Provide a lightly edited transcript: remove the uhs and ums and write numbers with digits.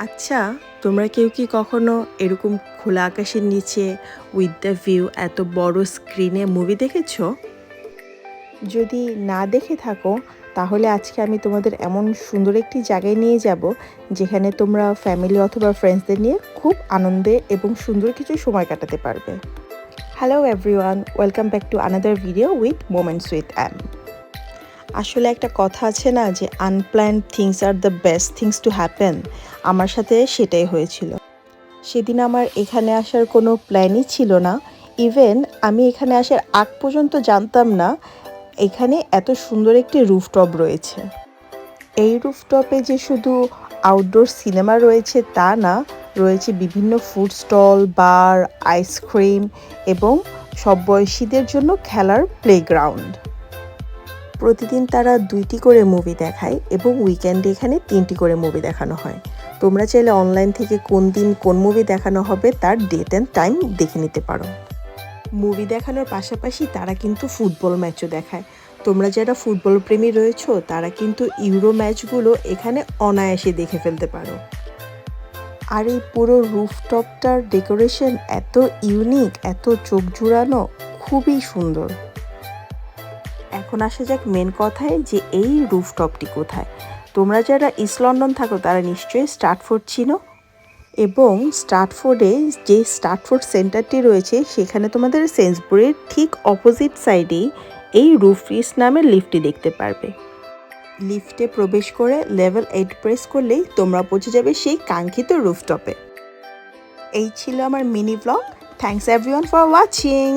আচ্ছা, তোমরা কেউ কি কখনো এরকম খোলা আকাশের নিচে উইথ দ্য ভিউ এত বড় স্ক্রিনে মুভি দেখেছো? যদি না দেখে থাকো তাহলে আজকে আমি তোমাদের এমন সুন্দর একটি জায়গায় নিয়ে যাব যেখানে তোমরা ফ্যামিলি অথবা ফ্রেন্ডসদের নিয়ে খুব আনন্দে এবং সুন্দর কিছু সময় কাটাতে পারবে। Hello everyone, welcome back to another video with moments with অ্যাম। আসলে একটা কথা আছে না যে unplanned things are the best things to happen. আমার সাথে সেটাই হয়েছিল। সেদিন আমার এখানে আসার কোনো প্ল্যানই ছিল না। ইভেন আমি এখানে আসার আগ পর্যন্ত জানতাম না এখানে এত সুন্দর একটি রুফটপ রয়েছে। এই রুফটপে যে শুধু আউটডোর সিনেমা রয়েছে তা না, রয়েছে বিভিন্ন ফুড স্টল, বার, আইসক্রিম এবং সব বয়সীদের জন্য খেলার প্লেগ্রাউন্ড। প্রতিদিন তারা 2টি করে মুভি দেখায় এবং উইকেন্ডে এখানে 3টি করে মুভি দেখানো হয়। তোমরা চাইলে অনলাইন থেকে কোন দিন কোন মুভি দেখানো হবে তার ডেট অ্যান্ড টাইম দেখে নিতে পারো। মুভি দেখানোর পাশাপাশি তারা কিন্তু ফুটবল ম্যাচও দেখায়। তোমরা যারা ফুটবল প্রেমী রয়েছো তারা কিন্তু ইউরো ম্যাচগুলো এখানে অনায়াসে দেখে ফেলতে পারো। আর এই পুরো রুফটপটার ডেকোরেশন এত ইউনিক, এত চোখ জুড়ানো, খুবই সুন্দর। এখন আসা যাক মেন কথায় যে এই রুফটপটি কোথায়। তোমরা যারা ইস্ট লন্ডন থাকো তারা নিশ্চয়ই স্ট্র্যাটফোর্ড চিনো, এবং স্ট্র্যাটফোর্ডে যে স্ট্র্যাটফোর্ড সেন্টারটি রয়েছে সেখানে তোমাদের সেন্সবুরির ঠিক অপোজিট সাইডেই এই রুফরিস নামের লিফটটি দেখতে পারবে। লিফটে প্রবেশ করে লেভেল 8 প্রেস করলেই তোমরা পৌঁছে যাবে সেই কাঙ্ক্ষিত রুফটপে। এই ছিল আমার mini blog. Thanks everyone for watching.